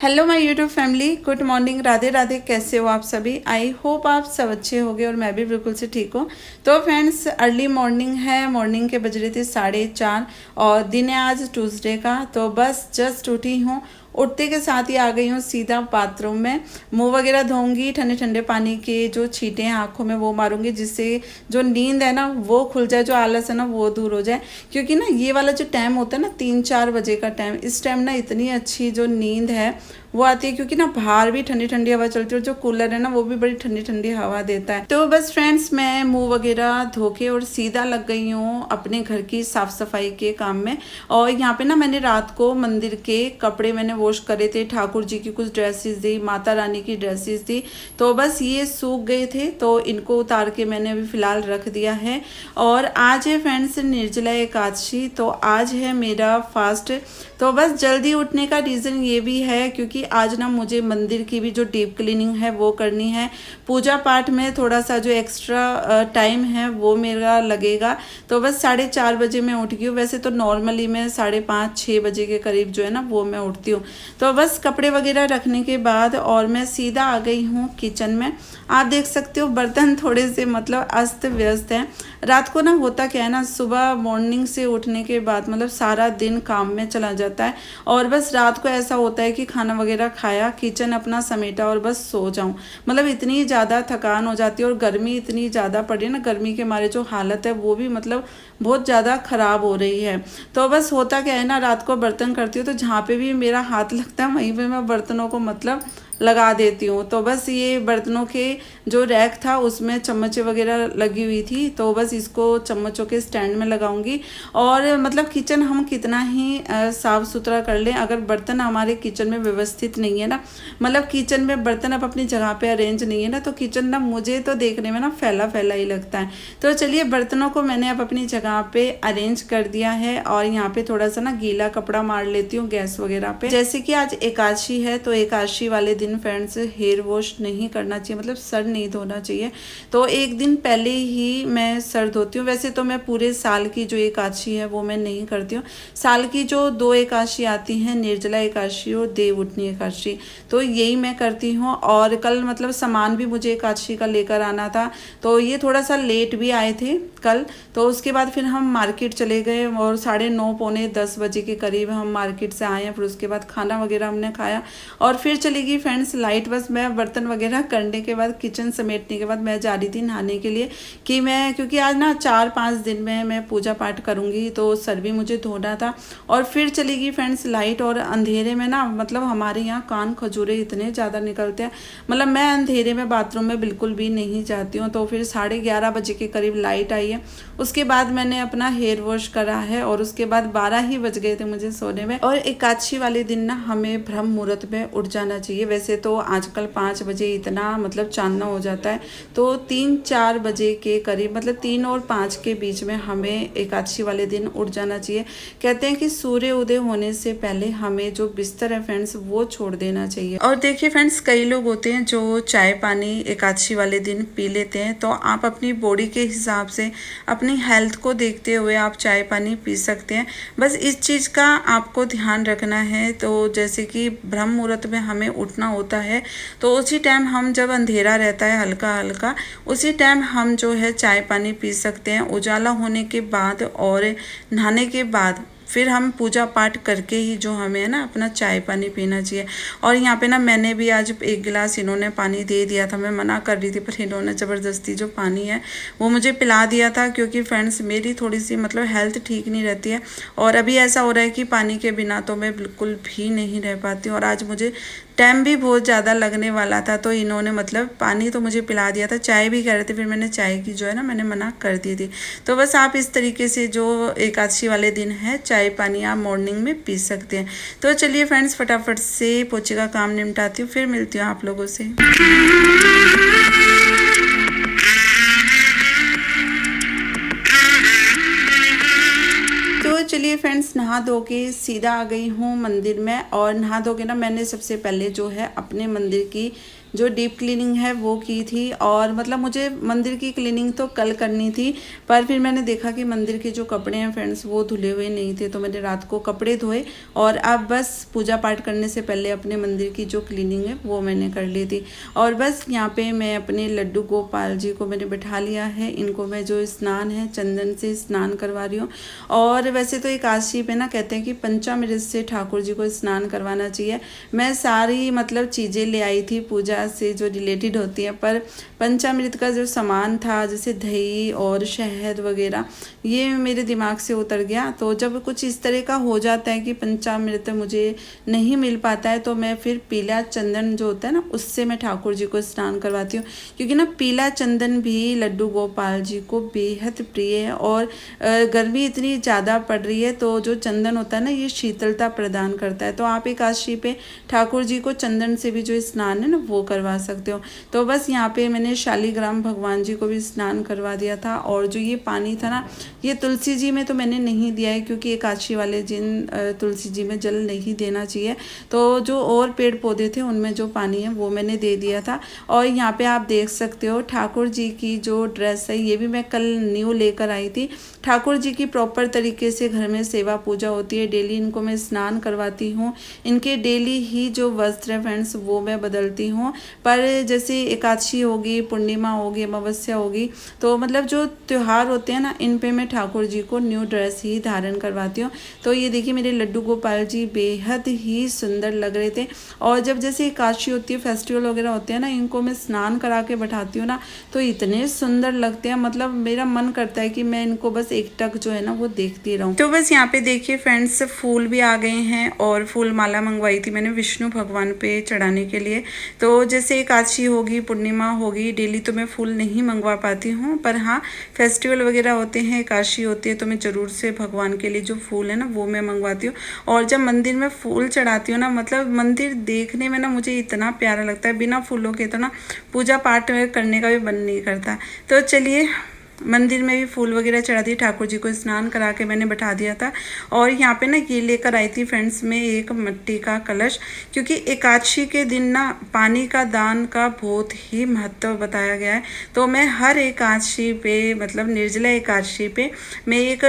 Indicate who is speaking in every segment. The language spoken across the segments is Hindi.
Speaker 1: Hello my YouTube family, good morning, Radhe Radhe. कैसे हो आप सभी? आई होप आप सब अच्छे होंगे और मैं भी बिल्कुल से ठीक हूँ। तो फ्रेंड्स, अर्ली मॉर्निंग है, मॉर्निंग के बज रहे थे 4:30 और दिन है आज ट्यूसडे का। तो बस जस्ट उठी हूँ, उठते के साथ ही आ गई हूँ सीधा बाथरूम में। मुंह वगैरह धोऊंगी, ठंडे ठंडे पानी के जो छींटे हैं आंखों में वो मारूंगी, जिससे जो नींद है ना वो खुल जाए, जो आलस है ना वो दूर हो जाए। क्योंकि ना ये वाला जो टाइम होता है ना 3-4 बजे का टाइम, इस टाइम ना इतनी अच्छी जो नींद है वो आती है, क्योंकि ना बाहर भी ठंडी ठंडी हवा चलती है और जो कूलर है ना वो भी बड़ी ठंडी ठंडी हवा देता है। तो बस फ्रेंड्स, मैं मुंह वगैरह धो के और सीधा लग गई हूँ अपने घर की साफ सफाई के काम में। और यहाँ पे ना मैंने रात को मंदिर के कपड़े मैंने वॉश करे थे, ठाकुर जी की कुछ ड्रेसेस दी, माता रानी की ड्रेसेस दी। तो बस ये सूख गए थे तो इनको उतार के मैंने अभी फिलहाल रख दिया है। और आज है फ्रेंड्स निर्जला एकादशी, तो आज है मेरा फास्ट। तो बस जल्दी उठने का रीज़न ये भी है क्योंकि आज ना मुझे मंदिर की भी जो डीप क्लीनिंग है वो करनी है। पूजा पाठ में थोड़ा सा जो एक्स्ट्रा टाइम है वो मेरा लगेगा। तो बस 4:30 बजे मैं उठ गई हूँ। वैसे तो नॉर्मली मैं 5:30-6 बजे के करीब जो है ना वो मैं उठती हूँ। तो बस कपड़े वगैरह रखने के बाद और मैं सीधा आ गई हूँ किचन में। आप देख सकते हो बर्तन थोड़े से मतलब अस्त व्यस्त हैं। रात को ना होता क्या है ना, सुबह मॉर्निंग से उठने के बाद मतलब सारा दिन काम में चला जाता है और बस रात को ऐसा होता है कि खाना वगैरह खाया, किचन अपना समेटा और बस सो जाऊं। मतलब इतनी ज़्यादा थकान हो जाती है और गर्मी इतनी ज़्यादा पड़ रही है ना, गर्मी के मारे जो हालत है वो भी मतलब बहुत ज़्यादा ख़राब हो रही है। तो बस होता क्या है ना, रात को बर्तन करती हूँ तो जहाँ पे भी मेरा हाथ लगता है वहीं पे मैं बर्तनों को मतलब लगा देती हूँ। तो बस ये बर्तनों के जो रैक था उसमें चम्मच वगैरह लगी हुई थी, तो बस इसको चम्मचों के स्टैंड में लगाऊंगी। और मतलब किचन हम कितना ही साफ़ सुथरा कर लें, अगर बर्तन हमारे किचन में व्यवस्थित नहीं है ना, मतलब किचन में बर्तन अब अपनी जगह पे अरेंज नहीं है ना, तो किचन ना मुझे तो देखने में ना फैला फैला ही लगता है। तो चलिए, बर्तनों को मैंने अब अपनी जगह पे अरेंज कर दिया है और यहाँ पे थोड़ा सा ना गीला कपड़ा मार लेती हूँ गैस वगैरह पे। जैसे कि आज एकादशी है तो एकादशी वाले दिन फ्रेंड्स हेयर वॉश नहीं करना चाहिए, मतलब सर नहीं धोना चाहिए। तो एक दिन पहले ही मैं सर धोती हूँ। वैसे तो मैं पूरे साल की जो एकादशी है वो मैं नहीं करती हूँ। साल की जो 2 एकादशी आती हैं, निर्जला एकादशी और देवउठनी एकादशी, तो यही मैं करती हूँ। और कल मतलब सामान भी मुझे एकादशी का लेकर आना था, तो ये थोड़ा सा लेट भी आए थे कल। तो उसके बाद फिर हम मार्केट चले गए और 9:30 पौने 10 बजे के करीब हम मार्केट से आए हैं। फिर उसके बाद खाना वगैरह हमने खाया और फिर चली गई फ्रेंड्स लाइट। बस मैं बर्तन वगैरह करने के बाद, किचन समेटने के बाद मैं जा रही थी नहाने के लिए कि मैं, क्योंकि आज ना 4-5 दिन में मैं पूजा पाठ करूँगी तो सर भी मुझे धोना था। और फिर चली गई फ्रेंड्स लाइट। और अंधेरे में ना मतलब हमारे यहाँ कान खजूरे इतने ज़्यादा निकलते हैं, मतलब मैं अंधेरे में बाथरूम में बिल्कुल भी नहीं जाती हूँ। तो फिर 11:30 बजे के करीब लाइट आई है। उसके बाद मैंने अपना हेयर वॉश करा है और उसके बाद 12 ही बज गए थे मुझे सोने में। और एकादशी वाले दिन ना हमें ब्रह्म मुहूर्त में उठ जाना चाहिए। वैसे तो आजकल 5 बजे इतना मतलब चांदना हो जाता है, तो 3-4 बजे के करीब, मतलब 3 और 5 के बीच में हमें एकादशी वाले दिन उठ जाना चाहिए। कहते हैं कि सूर्य उदय होने से पहले हमें जो बिस्तर है फ्रेंड्स वो छोड़ देना चाहिए। और देखिए फ्रेंड्स, कई लोग होते हैं जो चाय पानी एकादशी वाले दिन पी लेते हैं, तो आप अपनी बॉडी के हिसाब से, अपनी हेल्थ को देखते हुए आप चाय पानी पी सकते हैं। बस इस चीज़ का आपको ध्यान रखना है। तो जैसे कि ब्रह्म मुहूर्त में हमें उठना होता है, तो उसी टाइम हम, जब अंधेरा रहता है हल्का हल्का, उसी टाइम हम जो है चाय पानी पी सकते हैं। उजाला होने के बाद और नहाने के बाद फिर हम पूजा पाठ करके ही जो हमें है ना अपना चाय पानी पीना चाहिए। और यहाँ पे ना मैंने भी आज 1 गिलास इन्होंने पानी दे दिया था, मैं मना कर रही थी पर इन्होंने ज़बरदस्ती जो पानी है वो मुझे पिला दिया था। क्योंकि फ्रेंड्स मेरी थोड़ी सी मतलब हेल्थ ठीक नहीं रहती है और अभी ऐसा हो रहा है कि पानी के बिना तो मैं बिल्कुल भी नहीं रह पाती हूँ। और आज मुझे टाइम भी बहुत ज़्यादा लगने वाला था, तो इन्होंने मतलब पानी तो मुझे पिला दिया था। चाय भी कह रहे थे, फिर मैंने चाय की जो है ना मैंने मना कर दी थी। तो बस आप इस तरीके से जो एकादशी वाले दिन है चाय पानी आप मॉर्निंग में पी सकते हैं। तो चलिए फ्रेंड्स, फटाफट से पोछे का काम निपटाती हूँ, फिर मिलती हूँ आप लोगों से। चलिए फ्रेंड्स नहा धो के सीधा आ गई हूँ मंदिर में। और नहा धो के ना मैंने सबसे पहले जो है अपने मंदिर की जो डीप क्लीनिंग है वो की थी। और मतलब मुझे मंदिर की क्लीनिंग तो कल करनी थी, पर फिर मैंने देखा कि मंदिर के जो कपड़े हैं फ्रेंड्स वो धुले हुए नहीं थे, तो मैंने रात को कपड़े धोए और अब बस पूजा पाठ करने से पहले अपने मंदिर की जो क्लीनिंग है वो मैंने कर ली थी। और बस यहाँ पे मैं अपने लड्डू गोपाल जी को मैंने बिठा लिया है। इनको मैं जो स्नान है चंदन से स्नान करवा रही हूँ। और वैसे तो एकादशी पे ना कहते हैं कि पंचामृत से ठाकुर जी को स्नान करवाना चाहिए। मैं सारी मतलब चीज़ें ले आई थी पूजा से जो रिलेटेड होती है, पर पंचामृत का जो सामान था जैसे दही और शहद वगैरह ये मेरे दिमाग से उतर गया। तो जब कुछ इस तरह का हो जाता है कि पंचामृत मुझे नहीं मिल पाता है तो मैं फिर पीला चंदन जो होता है ना उससे मैं ठाकुर जी को स्नान करवाती हूँ, क्योंकि ना पीला चंदन भी लड्डू गोपाल जी को बेहद प्रिय है। और गर्मी इतनी ज़्यादा पड़ रही है तो जो चंदन होता है ना ये शीतलता प्रदान करता है। तो आप एकादशी पे ठाकुर जी को चंदन से भी जो स्नान है ना वो करवा सकते हो। तो बस यहाँ पे मैंने शालीग्राम भगवान जी को भी स्नान करवा दिया था। और जो ये पानी था ना ये तुलसी जी में तो मैंने नहीं दिया है, क्योंकि एकादशी वाले दिन तुलसी जी में जल नहीं देना चाहिए। तो जो और पेड़ पौधे थे उनमें जो पानी है वो मैंने दे दिया था। और यहाँ पे आप देख सकते हो ठाकुर जी की जो ड्रेस है ये भी मैं कल न्यू लेकर आई थी। ठाकुर जी की प्रॉपर तरीके से घर में सेवा पूजा होती है, डेली इनको मैं स्नान करवाती हूँ। इनके डेली ही जो वस्त्र है फ्रेंड्स वो मैं बदलती हूँ। पर जैसे एकादशी होगी, पूर्णिमा होगी, अमावस्या होगी, तो मतलब जो त्यौहार होते हैं ना इन पे मैं ठाकुर जी को न्यू ड्रेस ही धारण करवाती हूँ। तो ये देखिए मेरे लड्डू गोपाल जी बेहद ही सुंदर लग रहे थे। और जब जैसे एकादशी होती है, फेस्टिवल वगैरह होते हैं ना, इनको मैं स्नान करा के बैठाती हूँ ना तो इतने सुंदर लगते हैं, मतलब मेरा मन करता है कि मैं इनको बस एक टक जो है ना वो देखती रहूँ। तो बस यहाँ पे देखिए फ्रेंड्स फूल भी आ गए हैं और फूल माला मंगवाई थी मैंने विष्णु भगवान पे चढ़ाने के लिए। तो जैसे एकादशी होगी, पूर्णिमा होगी, डेली तो मैं फूल नहीं मंगवा पाती हूँ, पर हाँ फेस्टिवल वगैरह होते हैं, एकादशी होती है तो मैं ज़रूर से भगवान के लिए जो फूल है ना वो मैं मंगवाती हूँ। और जब मंदिर में फूल चढ़ाती हूँ ना, मतलब मंदिर देखने में ना मुझे इतना प्यारा लगता है, बिना फूलों के तो ना पूजा पाठ करने का भी मन नहीं करता। तो चलिए मंदिर में भी फूल वगैरह चढ़ा दिए, ठाकुर जी को स्नान करा के मैंने बैठा दिया था। और यहाँ पे ना ये लेकर आई थी फ्रेंड्स में एक मिट्टी का कलश, क्योंकि एकादशी के दिन ना पानी का दान का बहुत ही महत्व बताया गया है। तो मैं हर एकादशी पे मतलब निर्जला एकादशी पे मैं एक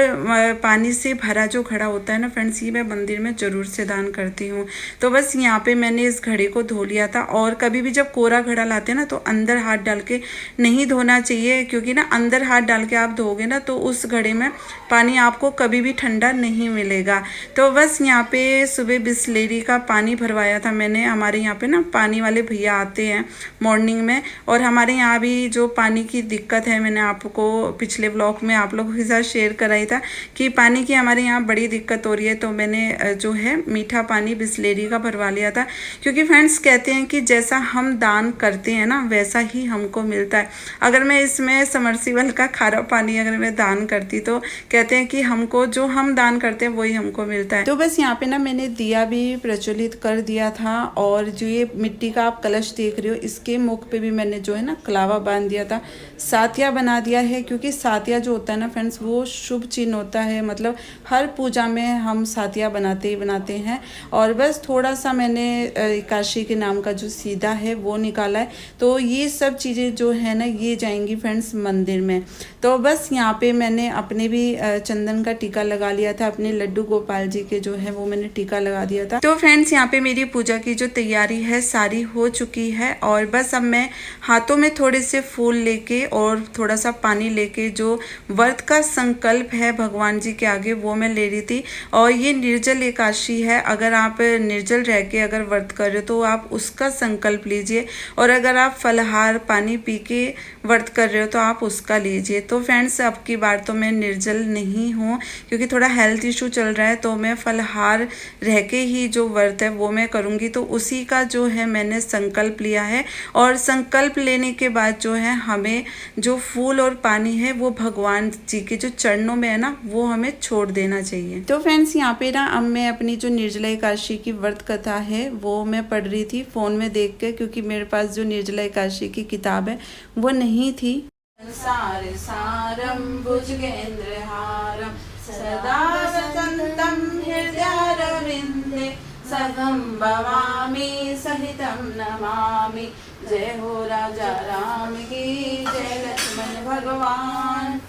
Speaker 1: पानी से भरा जो घड़ा होता है ना फ्रेंड्स ये मैं मंदिर में ज़रूर से दान करती हूँ। तो बस यहाँ पे मैंने इस घड़े को धो लिया था। और कभी भी जब कोरा घड़ा लाते हैं ना तो अंदर हाथ डाल के नहीं धोना चाहिए, क्योंकि ना अंदर हाथ डाल के आप धोगे ना तो उस घड़े में पानी आपको कभी भी ठंडा नहीं मिलेगा। तो बस यहाँ पे सुबह बिस्लेरी का पानी भरवाया था मैंने। हमारे यहाँ पे ना पानी वाले भैया आते हैं मॉर्निंग में, और हमारे यहाँ भी जो पानी की दिक्कत है मैंने आपको पिछले ब्लॉग में आप लोगों के साथ शेयर कराई था कि पानी की हमारे यहाँ बड़ी दिक्कत हो रही है। तो मैंने जो है मीठा पानी बिस्लेरी का भरवा लिया था, क्योंकि फ्रेंड्स कहते हैं कि जैसा हम दान करते हैं ना वैसा ही हमको मिलता है। अगर मैं इसमें समरसीबल का खारा पानी अगर मैं दान करती तो कहते हैं कि हमको जो हम दान करते हैं वही हमको मिलता है। तो बस यहाँ पे ना मैंने दिया भी प्रज्वलित कर दिया था। और जो ये मिट्टी का आप कलश देख रहे हो इसके मुख पे भी मैंने जो है ना कलावा बांध दिया था, सातिया बना दिया है, क्योंकि सातिया जो होता है ना फ्रेंड्स वो शुभ चिन्ह होता है। मतलब हर पूजा में हम सातिया बनाते ही बनाते हैं। और बस थोड़ा सा मैंने एकादशी के नाम का जो सीधा है वो निकाला है। तो ये सब चीज़ें जो है ना ये जाएंगी फ्रेंड्स मंदिर में। तो बस यहाँ पे मैंने अपने भी चंदन का टीका लगा लिया था, अपने लड्डू गोपाल जी के जो है वो मैंने टीका लगा दिया था। तो फ्रेंड्स यहाँ पे मेरी पूजा की जो तैयारी है सारी हो चुकी है। और बस अब मैं हाथों में थोड़े से फूल लेके और थोड़ा सा पानी लेके जो व्रत का संकल्प है भगवान जी के आगे वो मैं ले रही थी। और ये निर्जल एकादशी है, अगर आप निर्जल रह के अगर व्रत कर रहे हो तो आप उसका संकल्प लीजिए, और अगर आप फलाहार पानी पी के व्रत कर रहे हो तो आप उसका लीजिए। तो फ्रेंड्स अब की बार तो मैं निर्जल नहीं हूँ, क्योंकि थोड़ा हेल्थ इशू चल रहा है, तो मैं फलाहार रह के ही जो व्रत है वो मैं करूँगी। तो उसी का जो है मैंने संकल्प लिया है। और संकल्प लेने के बाद जो है हमें जो फूल और पानी है वो भगवान जी के जो चरणों में है ना वो हमें छोड़ देना चाहिए। तो फ्रेंड्स यहाँ पे ना अब मैं अपनी जो निर्जला एकादशी की व्रत कथा है वो मैं पढ़ रही थी फ़ोन में देख के, क्योंकि मेरे पास जो निर्जला एकादशी की किताब है वो नहीं थी। संसार सारम भुजगेंद्रहारम सदा वसन्तं हृदयारविन्दे सगं भवामि सहितं नमामि। जय हो राजा राम की, जय लक्ष्मण भगवान।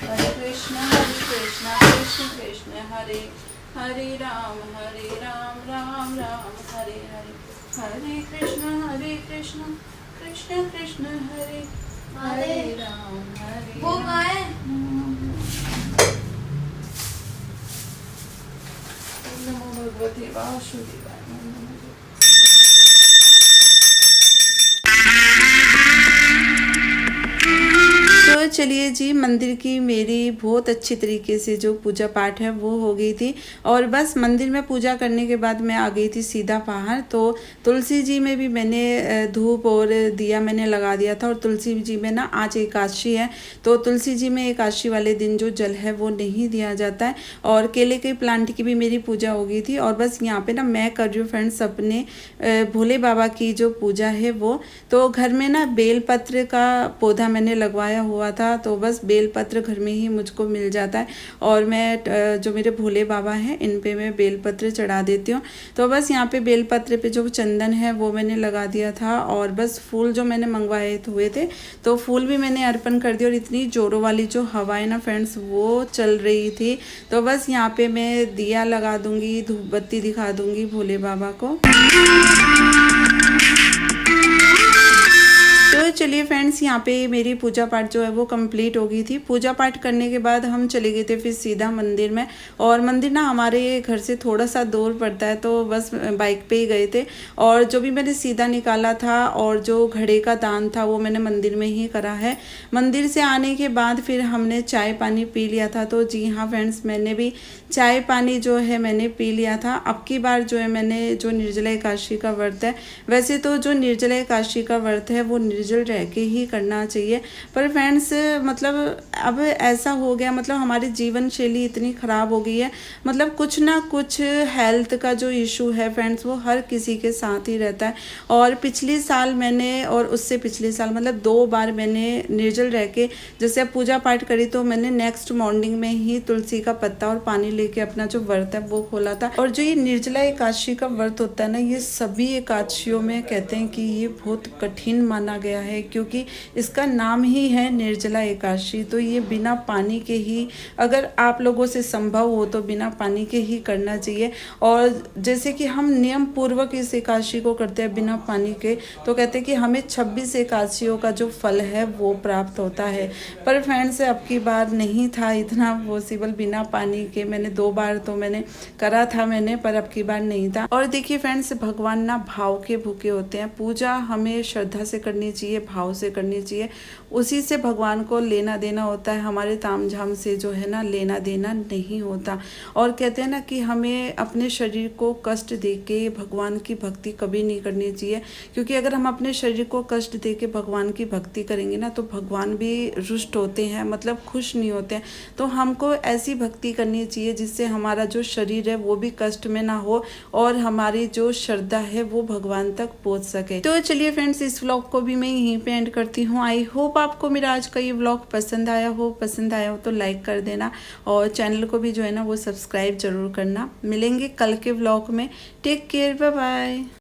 Speaker 1: हरे कृष्ण कृष्ण कृष्ण हरे हरे, राम राम राम हरे हरे। हरे कृष्ण कृष्ण कृष्ण हरे हरे, राम हरे
Speaker 2: वो गाय
Speaker 1: नमो भगवते वासुदेवाय। तो चलिए जी, मंदिर की मेरी बहुत अच्छी तरीके से जो पूजा पाठ है वो हो गई थी। और बस मंदिर में पूजा करने के बाद मैं आ गई थी सीधा बाहर। तो तुलसी जी में भी मैंने धूप और दिया मैंने लगा दिया था। और तुलसी जी में ना आज एकादशी है, तो तुलसी जी में एकादशी वाले दिन जो जल है वो नहीं दिया जाता है। और केले के प्लांट की भी मेरी पूजा हो गई थी। और बस यहाँ पे ना मैं कर रही हूँ फ्रेंड्स अपने भोले बाबा की जो पूजा है वो। तो घर में ना बेलपत्र का पौधा मैंने लगवाया हुआ था, तो बस बेलपत्र घर में ही मुझको मिल जाता है। और मैं जो मेरे भोले बाबा हैं इन पे मैं बेलपत्र चढ़ा देती हूँ। तो बस यहाँ पे बेलपत्र पे जो चंदन है वो मैंने लगा दिया था। और बस फूल जो मैंने मंगवाए हुए थे तो फूल भी मैंने अर्पण कर दिया। और इतनी जोरों वाली जो हवाएं ना फ्रेंड्स वो चल रही थी, तो बस यहाँ पे मैं दिया लगा दूंगी, धूप बत्ती दिखा दूंगी भोले बाबा को। तो चलिए फ्रेंड्स, यहाँ पे मेरी पूजा पाठ जो है वो कंप्लीट हो गई थी। पूजा पाठ करने के बाद हम चले गए थे फिर सीधा मंदिर में। और मंदिर ना हमारे घर से थोड़ा सा दूर पड़ता है, तो बस बाइक पे ही गए थे। और जो भी मैंने सीधा निकाला था और जो घड़े का दान था वो मैंने मंदिर में ही करा है। मंदिर से आने के बाद फिर हमने चाय पानी पी लिया था। तो जी हाँ फ्रेंड्स, मैंने भी चाय पानी जो है मैंने पी लिया था। अब की बार जो है मैंने जो निर्जला एकादशी का व्रत है, वैसे तो जो निर्जला एकादशी का व्रत है वो निर्जल रह के ही करना चाहिए, पर फ्रेंड्स मतलब अब ऐसा हो गया, मतलब हमारी जीवन शैली इतनी ख़राब हो गई है, मतलब कुछ ना कुछ हेल्थ का जो इशू है फ्रेंड्स वो हर किसी के साथ ही रहता है। और पिछले साल मैंने और उससे पिछले साल मतलब 2 बार मैंने निर्जल रह के जैसे अब पूजा पाठ करी, तो मैंने नेक्स्ट मॉर्निंग में ही तुलसी का पत्ता और पानी लेके अपना जो व्रत है वो खोला था। और जो ये निर्जला एकादशी का व्रत होता है ना, ये सभी एकादशियों में कहते हैं कि ये बहुत कठिन माना गया है, क्योंकि इसका नाम ही है निर्जला एकादशी। तो ये बिना पानी के ही, अगर आप लोगों से संभव हो तो बिना पानी के ही करना चाहिए। और जैसे कि हम नियम पूर्वक इस एकादशी को करते हैं बिना पानी के, तो कहते हैं कि हमें 26 एकादशियों का जो फल है वो प्राप्त होता है। पर फ्रेंड्स अब की बार नहीं था इतना पॉसिबल बिना पानी के। मैंने 2 बार तो मैंने करा था मैंने, पर अब की बार नहीं था। और देखिए फ्रेंड्स, भगवान ना भाव के भूखे होते हैं। पूजा हमें श्रद्धा से करनी चाहिए, भाव से करनी चाहिए, उसी से भगवान को लेना देना होता है। हमारे ताम झाम से जो है ना लेना देना नहीं होता। और कहते हैं ना कि हमें अपने शरीर को कष्ट दे के भगवान की भक्ति कभी नहीं करनी चाहिए, क्योंकि अगर हम अपने शरीर को कष्ट दे के भगवान की भक्ति करेंगे ना तो भगवान भी रुष्ट होते हैं, मतलब खुश नहीं होते हैं। तो हमको ऐसी भक्ति करनी चाहिए जिससे हमारा जो शरीर है वो भी कष्ट में ना हो और हमारी जो श्रद्धा है वो भगवान तक पहुंच सके। तो चलिए फ्रेंड्स, इस व्लॉग को भी मैं यहीं पे एंड करती हूँ। आई होप आपको मेरा आज का ये व्लॉग पसंद आया हो तो लाइक कर देना और चैनल को भी जो है ना वो सब्सक्राइब जरूर करना। मिलेंगे कल के व्लॉग में। Take care, bye bye.